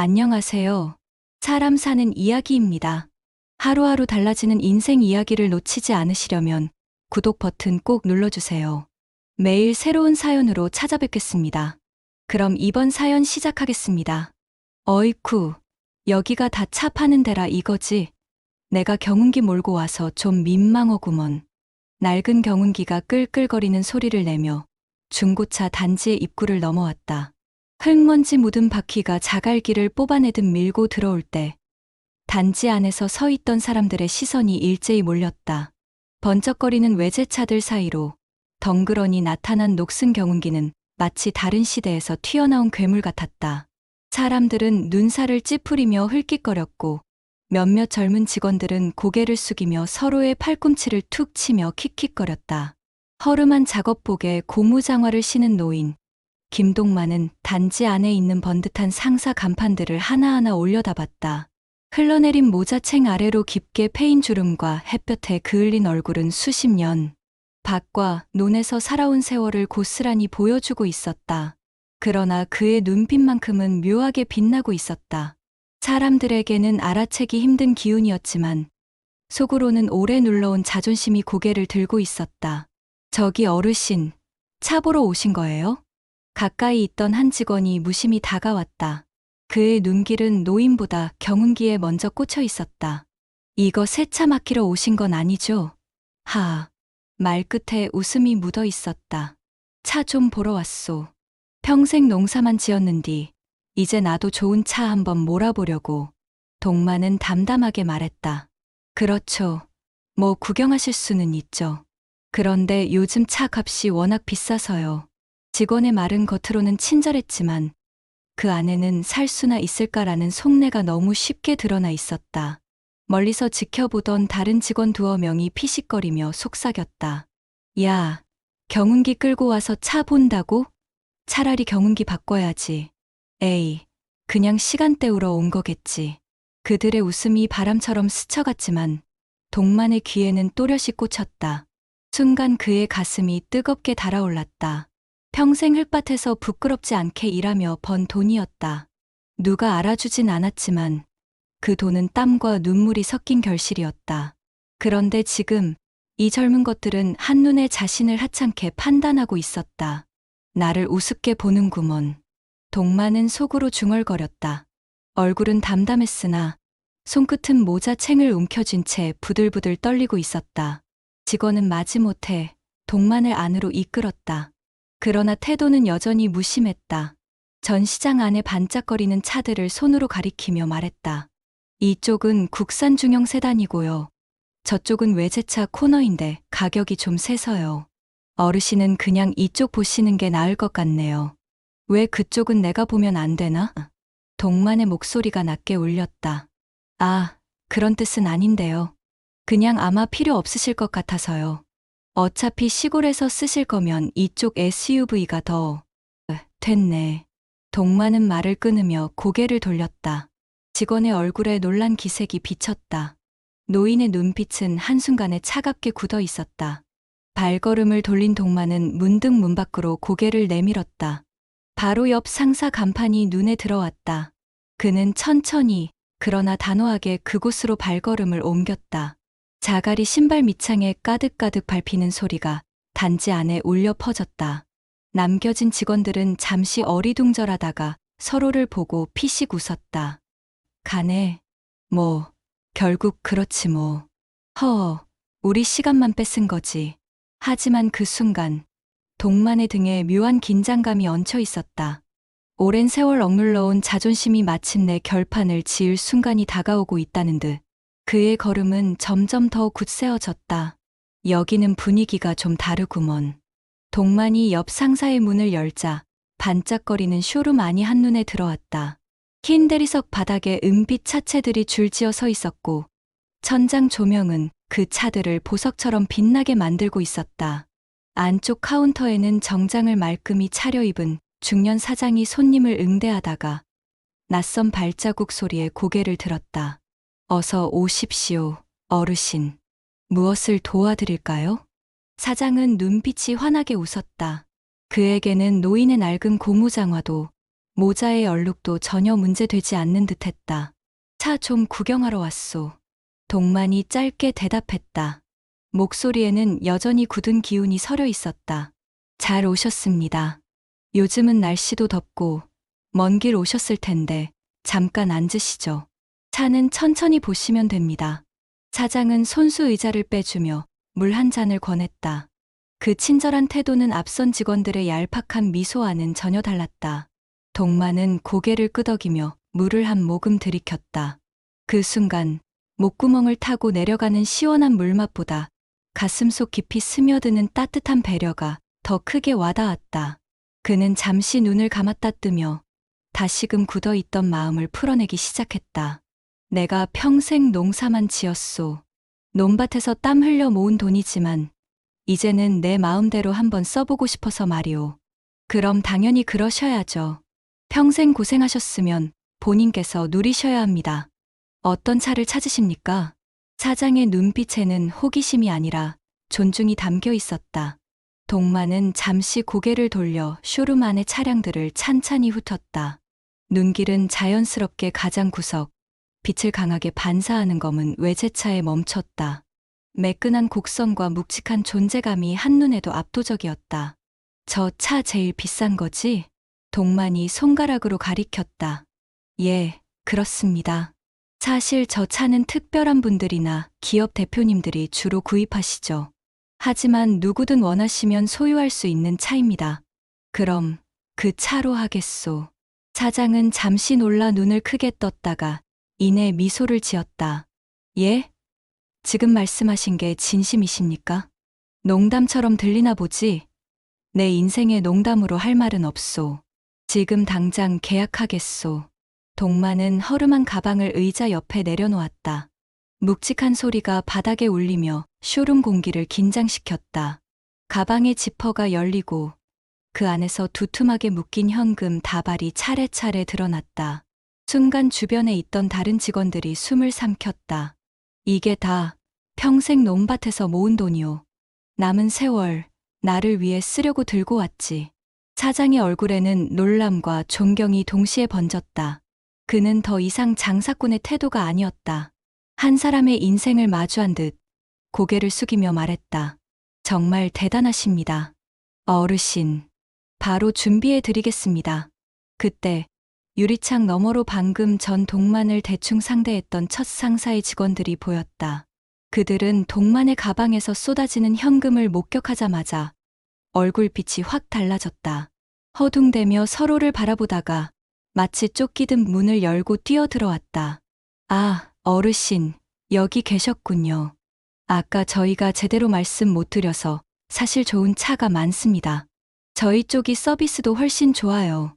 안녕하세요. 사람 사는 이야기입니다. 하루하루 달라지는 인생 이야기를 놓치지 않으시려면 구독 버튼 꼭 눌러주세요. 매일 새로운 사연으로 찾아뵙겠습니다. 그럼 이번 사연 시작하겠습니다. 어이쿠, 여기가 다 차 파는 데라 이거지. 내가 경운기 몰고 와서 좀 민망하구먼. 낡은 경운기가 끌끌거리는 소리를 내며 중고차 단지의 입구를 넘어왔다. 흙먼지 묻은 바퀴가 자갈기를 뽑아내듯 밀고 들어올 때 단지 안에서 서 있던 사람들의 시선이 일제히 몰렸다. 번쩍거리는 외제차들 사이로 덩그러니 나타난 녹슨 경운기는 마치 다른 시대에서 튀어나온 괴물 같았다. 사람들은 눈살을 찌푸리며 흘낏거렸고 몇몇 젊은 직원들은 고개를 숙이며 서로의 팔꿈치를 툭 치며 킥킥거렸다. 허름한 작업복에 고무장화를 신은 노인, 김동만은 단지 안에 있는 번듯한 상사 간판들을 하나하나 올려다봤다. 흘러내린 모자챙 아래로 깊게 패인 주름과 햇볕에 그을린 얼굴은 수십 년 밭과 논에서 살아온 세월을 고스란히 보여주고 있었다. 그러나 그의 눈빛만큼은 묘하게 빛나고 있었다. 사람들에게는 알아채기 힘든 기운이었지만 속으로는 오래 눌러온 자존심이 고개를 들고 있었다. 저기 어르신, 차 보러 오신 거예요? 가까이 있던 한 직원이 무심히 다가왔다. 그의 눈길은 노인보다 경운기에 먼저 꽂혀 있었다. 이거 새 차 맡기러 오신 건 아니죠? 하, 말끝에 웃음이 묻어 있었다. 차 좀 보러 왔소. 평생 농사만 지었는디 이제 나도 좋은 차 한번 몰아보려고. 동만은 담담하게 말했다. 그렇죠. 뭐 구경하실 수는 있죠. 그런데 요즘 차 값이 워낙 비싸서요. 직원의 말은 겉으로는 친절했지만 그 안에는 살 수나 있을까라는 속내가 너무 쉽게 드러나 있었다. 멀리서 지켜보던 다른 직원 두어 명이 피식거리며 속삭였다. 야, 경운기 끌고 와서 차 본다고? 차라리 경운기 바꿔야지. 에이, 그냥 시간 때우러 온 거겠지. 그들의 웃음이 바람처럼 스쳐갔지만 동만의 귀에는 또렷이 꽂혔다. 순간 그의 가슴이 뜨겁게 달아올랐다. 평생 흙밭에서 부끄럽지 않게 일하며 번 돈이었다. 누가 알아주진 않았지만 그 돈은 땀과 눈물이 섞인 결실이었다. 그런데 지금 이 젊은 것들은 한눈에 자신을 하찮게 판단하고 있었다. 나를 우습게 보는구먼. 동만은 속으로 중얼거렸다. 얼굴은 담담했으나 손끝은 모자챙을 움켜쥔 채 부들부들 떨리고 있었다. 직원은 마지못해 동만을 안으로 이끌었다. 그러나 태도는 여전히 무심했다. 전시장 안에 반짝거리는 차들을 손으로 가리키며 말했다. 이쪽은 국산 중형 세단이고요. 저쪽은 외제차 코너인데 가격이 좀 세서요. 어르신은 그냥 이쪽 보시는 게 나을 것 같네요. 왜 그쪽은 내가 보면 안 되나? 동만의 목소리가 낮게 울렸다. 아, 그런 뜻은 아닌데요. 그냥 아마 필요 없으실 것 같아서요. 어차피 시골에서 쓰실 거면 이쪽 SUV가 더 됐네. 동만은 말을 끊으며 고개를 돌렸다. 직원의 얼굴에 놀란 기색이 비쳤다. 노인의 눈빛은 한순간에 차갑게 굳어 있었다. 발걸음을 돌린 동만은 문득 문 밖으로 고개를 내밀었다. 바로 옆 상사 간판이 눈에 들어왔다. 그는 천천히 그러나 단호하게 그곳으로 발걸음을 옮겼다. 자갈이 신발 밑창에 까득까득 밟히는 소리가 단지 안에 울려 퍼졌다. 남겨진 직원들은 잠시 어리둥절하다가 서로를 보고 피식 웃었다. 가네. 뭐, 결국 그렇지 뭐. 우리 시간만 뺏은 거지. 하지만 그 순간 동만의 등에 묘한 긴장감이 얹혀 있었다. 오랜 세월 억눌러온 자존심이 마침내 결판을 지을 순간이 다가오고 있다는 듯. 그의 걸음은 점점 더 굳세어졌다. 여기는 분위기가 좀 다르구먼. 동만이 옆 상사의 문을 열자 반짝거리는 쇼룸 안이 한눈에 들어왔다. 흰 대리석 바닥에 은빛 차체들이 줄지어 서 있었고 천장 조명은 그 차들을 보석처럼 빛나게 만들고 있었다. 안쪽 카운터에는 정장을 말끔히 차려입은 중년 사장이 손님을 응대하다가 낯선 발자국 소리에 고개를 들었다. 어서 오십시오, 어르신. 무엇을 도와드릴까요? 사장은 눈빛이 환하게 웃었다. 그에게는 노인의 낡은 고무장화도 모자의 얼룩도 전혀 문제되지 않는 듯했다. 차 좀 구경하러 왔소. 동만이 짧게 대답했다. 목소리에는 여전히 굳은 기운이 서려 있었다. 잘 오셨습니다. 요즘은 날씨도 덥고 먼 길 오셨을 텐데 잠깐 앉으시죠. 차는 천천히 보시면 됩니다. 사장은 손수 의자를 빼주며 물 한 잔을 권했다. 그 친절한 태도는 앞선 직원들의 얄팍한 미소와는 전혀 달랐다. 동만은 고개를 끄덕이며 물을 한 모금 들이켰다. 그 순간 목구멍을 타고 내려가는 시원한 물맛보다 가슴속 깊이 스며드는 따뜻한 배려가 더 크게 와닿았다. 그는 잠시 눈을 감았다 뜨며 다시금 굳어있던 마음을 풀어내기 시작했다. 내가 평생 농사만 지었소. 논밭에서 땀 흘려 모은 돈이지만 이제는 내 마음대로 한번 써보고 싶어서 말이오. 그럼 당연히 그러셔야죠. 평생 고생하셨으면 본인께서 누리셔야 합니다. 어떤 차를 찾으십니까? 사장의 눈빛에는 호기심이 아니라 존중이 담겨 있었다. 동만은 잠시 고개를 돌려 쇼룸 안의 차량들을 찬찬히 훑었다. 눈길은 자연스럽게 가장 구석, 빛을 강하게 반사하는 검은 외제차에 멈췄다. 매끈한 곡선과 묵직한 존재감이 한눈에도 압도적이었다. 저 차 제일 비싼 거지? 동만이 손가락으로 가리켰다. 예, 그렇습니다. 사실 저 차는 특별한 분들이나 기업 대표님들이 주로 구입하시죠. 하지만 누구든 원하시면 소유할 수 있는 차입니다. 그럼 그 차로 하겠소. 사장은 잠시 놀라 눈을 크게 떴다가 이내 미소를 지었다. 예? 지금 말씀하신 게 진심이십니까? 농담처럼 들리나 보지? 내 인생에 농담으로 할 말은 없소. 지금 당장 계약하겠소. 동만은 허름한 가방을 의자 옆에 내려놓았다. 묵직한 소리가 바닥에 울리며 쇼룸 공기를 긴장시켰다. 가방의 지퍼가 열리고 그 안에서 두툼하게 묶인 현금 다발이 차례차례 드러났다. 순간 주변에 있던 다른 직원들이 숨을 삼켰다. 이게 다 평생 논밭에서 모은 돈이오. 남은 세월 나를 위해 쓰려고 들고 왔지. 사장의 얼굴에는 놀람과 존경이 동시에 번졌다. 그는 더 이상 장사꾼의 태도가 아니었다. 한 사람의 인생을 마주한 듯 고개를 숙이며 말했다. 정말 대단하십니다. 어르신, 바로 준비해 드리겠습니다. 그때 유리창 너머로 방금 전 동만을 대충 상대했던 첫 상사의 직원들이 보였다. 그들은 동만의 가방에서 쏟아지는 현금을 목격하자마자 얼굴빛이 확 달라졌다. 허둥대며 서로를 바라보다가 마치 쫓기듯 문을 열고 뛰어들어왔다. 아, 어르신, 여기 계셨군요. 아까 저희가 제대로 말씀 못 드려서 사실 좋은 차가 많습니다. 저희 쪽이 서비스도 훨씬 좋아요.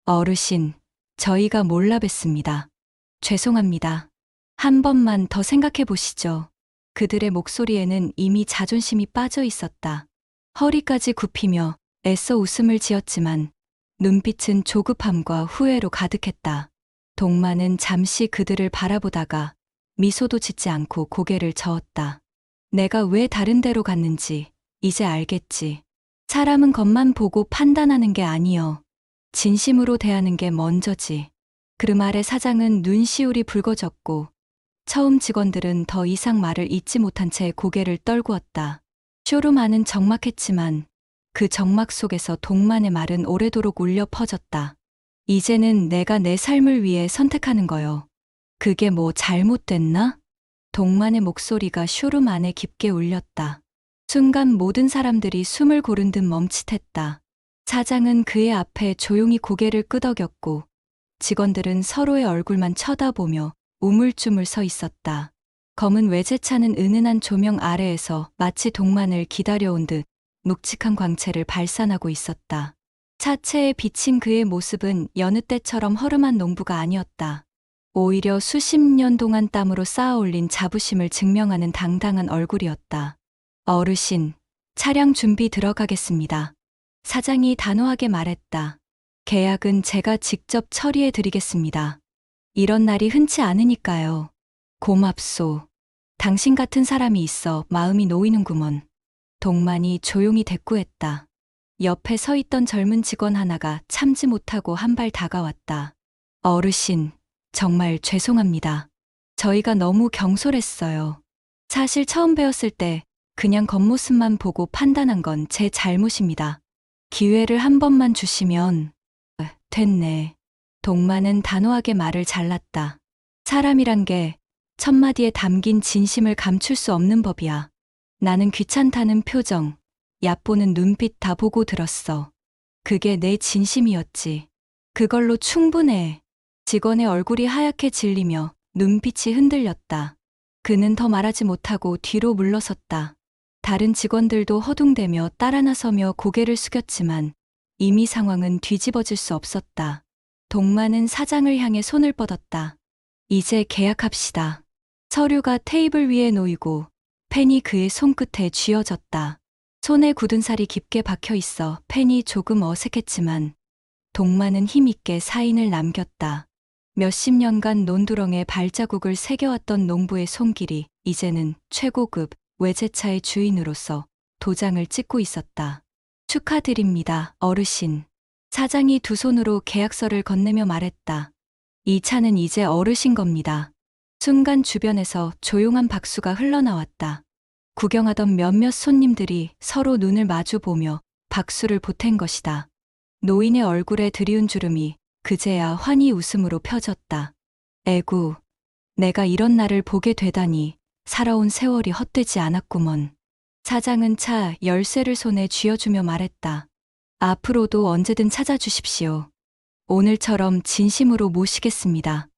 어르신, 저희가 몰라 뵀습니다. 죄송합니다. 한 번만 더 생각해 보시죠. 그들의 목소리에는 이미 자존심이 빠져 있었다. 허리까지 굽히며 애써 웃음을 지었지만 눈빛은 조급함과 후회로 가득했다. 동만은 잠시 그들을 바라보다가 미소도 짓지 않고 고개를 저었다. 내가 왜 다른 데로 갔는지 이제 알겠지. 사람은 겉만 보고 판단하는 게 아니여. 진심으로 대하는 게 먼저지. 그 말에 사장은 눈시울이 붉어졌고 처음 직원들은 더 이상 말을 잇지 못한 채 고개를 떨구었다. 쇼룸 안은 적막했지만 그 적막 속에서 동만의 말은 오래도록 울려 퍼졌다. 이제는 내가 내 삶을 위해 선택하는 거요. 그게 뭐 잘못됐나? 동만의 목소리가 쇼룸 안에 깊게 울렸다. 순간 모든 사람들이 숨을 고른 듯 멈칫했다. 사장은 그의 앞에 조용히 고개를 끄덕였고 직원들은 서로의 얼굴만 쳐다보며 우물쭈물 서 있었다. 검은 외제차는 은은한 조명 아래에서 마치 동만을 기다려온 듯 묵직한 광채를 발산하고 있었다. 차체에 비친 그의 모습은 여느 때처럼 허름한 농부가 아니었다. 오히려 수십 년 동안 땀으로 쌓아올린 자부심을 증명하는 당당한 얼굴이었다. 어르신, 차량 준비 들어가겠습니다. 사장이 단호하게 말했다. 계약은 제가 직접 처리해 드리겠습니다. 이런 날이 흔치 않으니까요. 고맙소. 당신 같은 사람이 있어 마음이 놓이는구먼. 동만이 조용히 대꾸했다. 옆에 서 있던 젊은 직원 하나가 참지 못하고 한 발 다가왔다. 어르신, 정말 죄송합니다. 저희가 너무 경솔했어요. 사실 처음 배웠을 때 그냥 겉모습만 보고 판단한 건 제 잘못입니다. 기회를 한 번만 주시면. 됐네. 동마는 단호하게 말을 잘랐다. 사람이란 게 첫마디에 담긴 진심을 감출 수 없는 법이야. 나는 귀찮다는 표정, 얕보는 눈빛 다 보고 들었어. 그게 내 진심이었지. 그걸로 충분해. 직원의 얼굴이 하얗게 질리며 눈빛이 흔들렸다. 그는 더 말하지 못하고 뒤로 물러섰다. 다른 직원들도 허둥대며 따라 나서며 고개를 숙였지만 이미 상황은 뒤집어질 수 없었다. 동마는 사장을 향해 손을 뻗었다. 이제 계약합시다. 서류가 테이블 위에 놓이고 펜이 그의 손끝에 쥐어졌다. 손에 굳은 살이 깊게 박혀 있어 펜이 조금 어색했지만 동마는 힘있게 사인을 남겼다. 몇십 년간 논두렁에 발자국을 새겨왔던 농부의 손길이 이제는 최고급 외제차의 주인으로서 도장을 찍고 있었다. 축하드립니다, 어르신. 사장이 두 손으로 계약서를 건네며 말했다. 이 차는 이제 어르신 겁니다. 순간 주변에서 조용한 박수가 흘러나왔다. 구경하던 몇몇 손님들이 서로 눈을 마주보며 박수를 보탠 것이다. 노인의 얼굴에 드리운 주름이 그제야 환희 웃음으로 펴졌다. 에구, 내가 이런 날을 보게 되다니 살아온 세월이 헛되지 않았구먼. 사장은 차 열쇠를 손에 쥐어주며 말했다. 앞으로도 언제든 찾아주십시오. 오늘처럼 진심으로 모시겠습니다.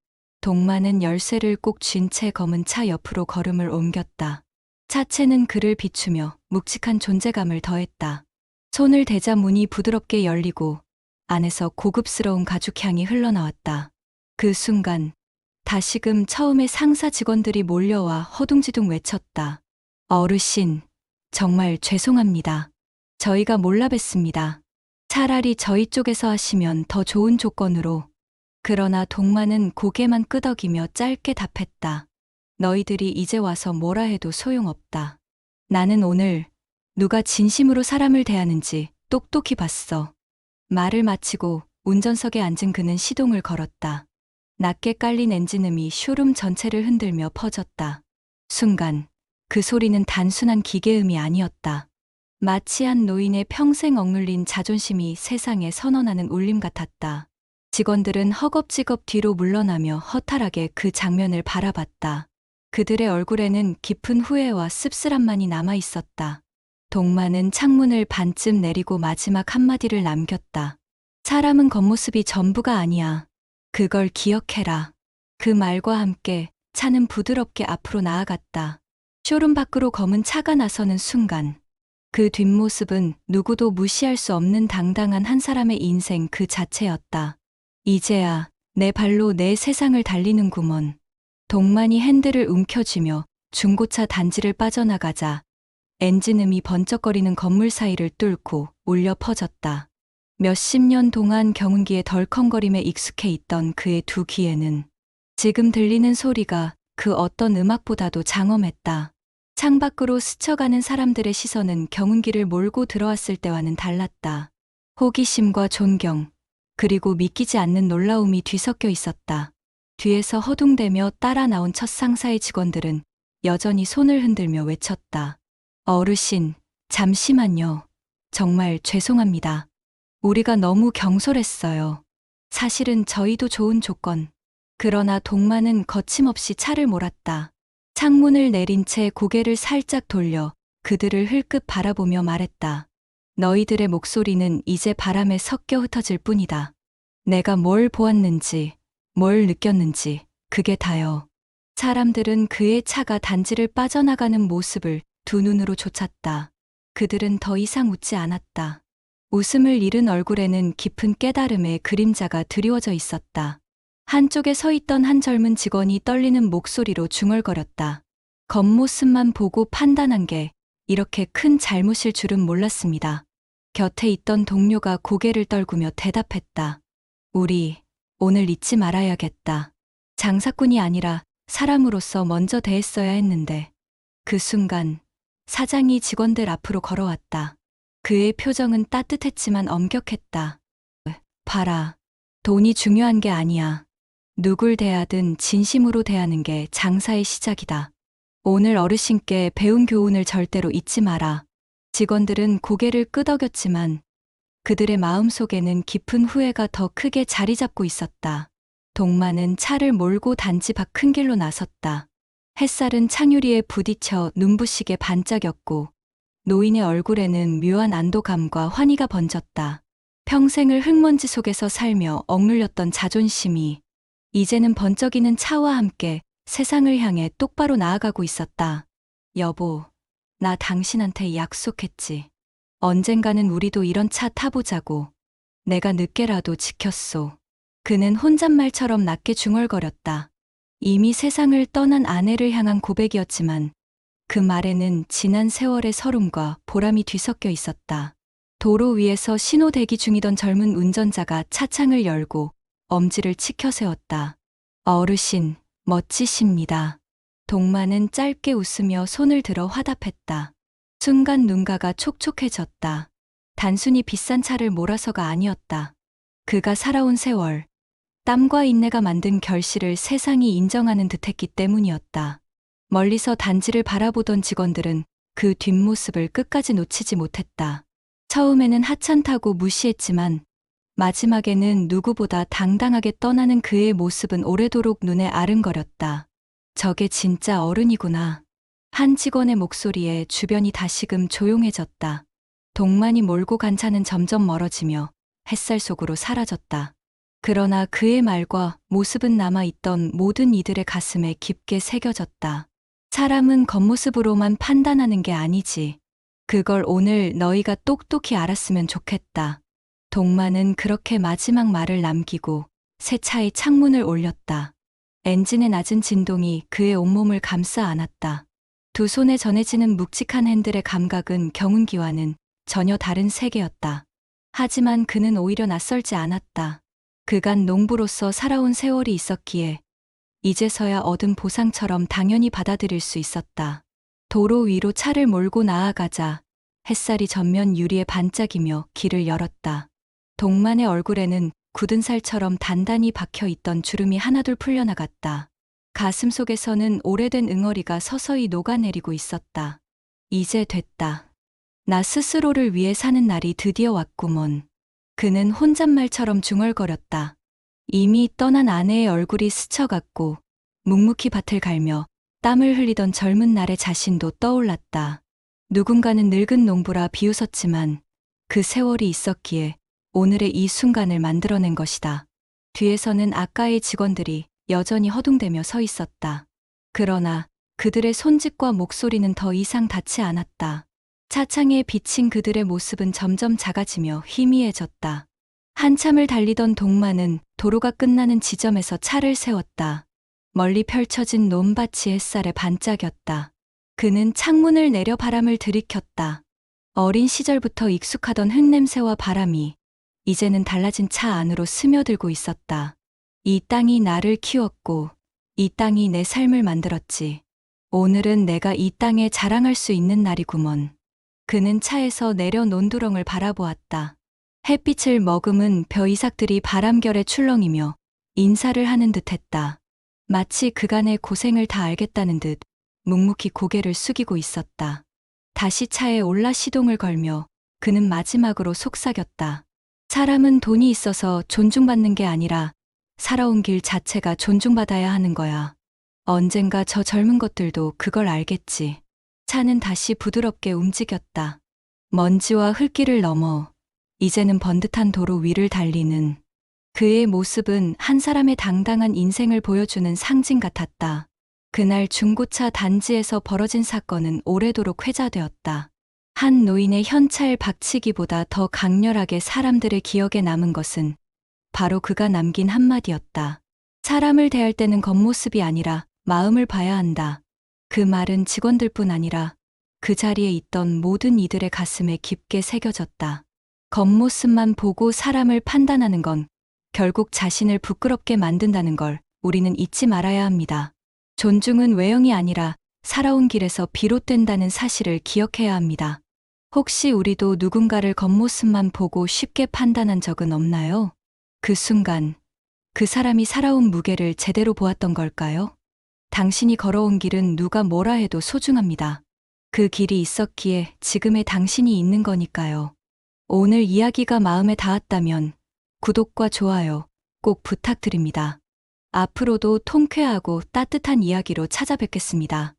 동마는 열쇠를 꼭 쥔 채 검은 차 옆으로 걸음을 옮겼다. 차체는 그를 비추며 묵직한 존재감을 더했다. 손을 대자 문이 부드럽게 열리고 안에서 고급스러운 가죽향이 흘러나왔다. 그 순간 다시금 처음에 상사 직원들이 몰려와 허둥지둥 외쳤다. 어르신, 정말 죄송합니다. 저희가 몰라 뵀습니다. 차라리 저희 쪽에서 하시면 더 좋은 조건으로. 그러나 동마는 고개만 끄덕이며 짧게 답했다. 너희들이 이제 와서 뭐라 해도 소용없다. 나는 오늘 누가 진심으로 사람을 대하는지 똑똑히 봤어. 말을 마치고 운전석에 앉은 그는 시동을 걸었다. 낮게 깔린 엔진음이 쇼룸 전체를 흔들며 퍼졌다. 순간 그 소리는 단순한 기계음이 아니었다. 마치 한 노인의 평생 억눌린 자존심이 세상에 선언하는 울림 같았다. 직원들은 허겁지겁 뒤로 물러나며 허탈하게 그 장면을 바라봤다. 그들의 얼굴에는 깊은 후회와 씁쓸함만이 남아 있었다. 동마는 창문을 반쯤 내리고 마지막 한마디를 남겼다. 사람은 겉모습이 전부가 아니야. 그걸 기억해라. 그 말과 함께 차는 부드럽게 앞으로 나아갔다. 쇼룸 밖으로 검은 차가 나서는 순간 그 뒷모습은 누구도 무시할 수 없는 당당한 한 사람의 인생 그 자체였다. 이제야 내 발로 내 세상을 달리는구먼. 동만이 핸들을 움켜쥐며 중고차 단지를 빠져나가자 엔진음이 번쩍거리는 건물 사이를 뚫고 울려 퍼졌다. 몇십 년 동안 경운기의 덜컹거림에 익숙해 있던 그의 두 귀에는 지금 들리는 소리가 그 어떤 음악보다도 장엄했다. 창밖으로 스쳐가는 사람들의 시선은 경운기를 몰고 들어왔을 때와는 달랐다. 호기심과 존경, 그리고 믿기지 않는 놀라움이 뒤섞여 있었다. 뒤에서 허둥대며 따라 나온 첫 상사의 직원들은 여전히 손을 흔들며 외쳤다. 어르신, 잠시만요. 정말 죄송합니다. 우리가 너무 경솔했어요. 사실은 저희도 좋은 조건. 그러나 동마는 거침없이 차를 몰았다. 창문을 내린 채 고개를 살짝 돌려 그들을 흘끗 바라보며 말했다. 너희들의 목소리는 이제 바람에 섞여 흩어질 뿐이다. 내가 뭘 보았는지, 뭘 느꼈는지, 그게 다요. 사람들은 그의 차가 단지를 빠져나가는 모습을 두 눈으로 좇았다. 그들은 더 이상 웃지 않았다. 웃음을 잃은 얼굴에는 깊은 깨달음의 그림자가 드리워져 있었다. 한쪽에 서 있던 한 젊은 직원이 떨리는 목소리로 중얼거렸다. 겉모습만 보고 판단한 게 이렇게 큰 잘못일 줄은 몰랐습니다. 곁에 있던 동료가 고개를 떨구며 대답했다. 우리 오늘 잊지 말아야겠다. 장사꾼이 아니라 사람으로서 먼저 대했어야 했는데. 그 순간 사장이 직원들 앞으로 걸어왔다. 그의 표정은 따뜻했지만 엄격했다. 봐라. 돈이 중요한 게 아니야. 누굴 대하든 진심으로 대하는 게 장사의 시작이다. 오늘 어르신께 배운 교훈을 절대로 잊지 마라. 직원들은 고개를 끄덕였지만 그들의 마음속에는 깊은 후회가 더 크게 자리 잡고 있었다. 동마는 차를 몰고 단지 밖 큰 길로 나섰다. 햇살은 창유리에 부딪혀 눈부시게 반짝였고 노인의 얼굴에는 묘한 안도감과 환희가 번졌다. 평생을 흙먼지 속에서 살며 억눌렸던 자존심이 이제는 번쩍이는 차와 함께 세상을 향해 똑바로 나아가고 있었다. 여보, 나 당신한테 약속했지. 언젠가는 우리도 이런 차 타보자고. 내가 늦게라도 지켰소. 그는 혼잣말처럼 낮게 중얼거렸다. 이미 세상을 떠난 아내를 향한 고백이었지만 그 말에는 지난 세월의 서름과 보람이 뒤섞여 있었다. 도로 위에서 신호 대기 중이던 젊은 운전자가 차창을 열고 엄지를 치켜 세웠다. 어르신, 멋지십니다. 동마는 짧게 웃으며 손을 들어 화답했다. 순간 눈가가 촉촉해졌다. 단순히 비싼 차를 몰아서가 아니었다. 그가 살아온 세월, 땀과 인내가 만든 결실을 세상이 인정하는 듯했기 때문이었다. 멀리서 단지를 바라보던 직원들은 그 뒷모습을 끝까지 놓치지 못했다. 처음에는 하찮다고 무시했지만 마지막에는 누구보다 당당하게 떠나는 그의 모습은 오래도록 눈에 아른거렸다. 저게 진짜 어른이구나. 한 직원의 목소리에 주변이 다시금 조용해졌다. 동만이 몰고 간 차는 점점 멀어지며 햇살 속으로 사라졌다. 그러나 그의 말과 모습은 남아있던 모든 이들의 가슴에 깊게 새겨졌다. 사람은 겉모습으로만 판단하는 게 아니지. 그걸 오늘 너희가 똑똑히 알았으면 좋겠다. 동마는 그렇게 마지막 말을 남기고 새 차의 창문을 올렸다. 엔진의 낮은 진동이 그의 온몸을 감싸 안았다. 두 손에 전해지는 묵직한 핸들의 감각은 경운기와는 전혀 다른 세계였다. 하지만 그는 오히려 낯설지 않았다. 그간 농부로서 살아온 세월이 있었기에 이제서야 얻은 보상처럼 당연히 받아들일 수 있었다. 도로 위로 차를 몰고 나아가자 햇살이 전면 유리에 반짝이며 길을 열었다. 동만의 얼굴에는 굳은 살처럼 단단히 박혀 있던 주름이 하나둘 풀려나갔다. 가슴 속에서는 오래된 응어리가 서서히 녹아내리고 있었다. 이제 됐다. 나 스스로를 위해 사는 날이 드디어 왔구먼. 그는 혼잣말처럼 중얼거렸다. 이미 떠난 아내의 얼굴이 스쳐갔고 묵묵히 밭을 갈며 땀을 흘리던 젊은 날의 자신도 떠올랐다. 누군가는 늙은 농부라 비웃었지만 그 세월이 있었기에 오늘의 이 순간을 만들어낸 것이다. 뒤에서는 아까의 직원들이 여전히 허둥대며 서 있었다. 그러나 그들의 손짓과 목소리는 더 이상 닿지 않았다. 차창에 비친 그들의 모습은 점점 작아지며 희미해졌다. 한참을 달리던 동마는 도로가 끝나는 지점에서 차를 세웠다. 멀리 펼쳐진 논밭이 햇살에 반짝였다. 그는 창문을 내려 바람을 들이켰다. 어린 시절부터 익숙하던 흙냄새와 바람이 이제는 달라진 차 안으로 스며들고 있었다. 이 땅이 나를 키웠고 이 땅이 내 삶을 만들었지. 오늘은 내가 이 땅에 자랑할 수 있는 날이구먼. 그는 차에서 내려 논두렁을 바라보았다. 햇빛을 머금은 벼이삭들이 바람결에 출렁이며 인사를 하는 듯했다. 마치 그간의 고생을 다 알겠다는 듯 묵묵히 고개를 숙이고 있었다. 다시 차에 올라 시동을 걸며 그는 마지막으로 속삭였다. 사람은 돈이 있어서 존중받는 게 아니라 살아온 길 자체가 존중받아야 하는 거야. 언젠가 저 젊은 것들도 그걸 알겠지. 차는 다시 부드럽게 움직였다. 먼지와 흙길을 넘어 이제는 번듯한 도로 위를 달리는 그의 모습은 한 사람의 당당한 인생을 보여주는 상징 같았다. 그날 중고차 단지에서 벌어진 사건은 오래도록 회자되었다. 한 노인의 현찰 박치기보다 더 강렬하게 사람들의 기억에 남은 것은 바로 그가 남긴 한마디였다. 사람을 대할 때는 겉모습이 아니라 마음을 봐야 한다. 그 말은 직원들뿐 아니라 그 자리에 있던 모든 이들의 가슴에 깊게 새겨졌다. 겉모습만 보고 사람을 판단하는 건 결국 자신을 부끄럽게 만든다는 걸 우리는 잊지 말아야 합니다. 존중은 외형이 아니라 살아온 길에서 비롯된다는 사실을 기억해야 합니다. 혹시 우리도 누군가를 겉모습만 보고 쉽게 판단한 적은 없나요? 그 순간, 그 사람이 살아온 무게를 제대로 보았던 걸까요? 당신이 걸어온 길은 누가 뭐라 해도 소중합니다. 그 길이 있었기에 지금의 당신이 있는 거니까요. 오늘 이야기가 마음에 닿았다면 구독과 좋아요 꼭 부탁드립니다. 앞으로도 통쾌하고 따뜻한 이야기로 찾아뵙겠습니다.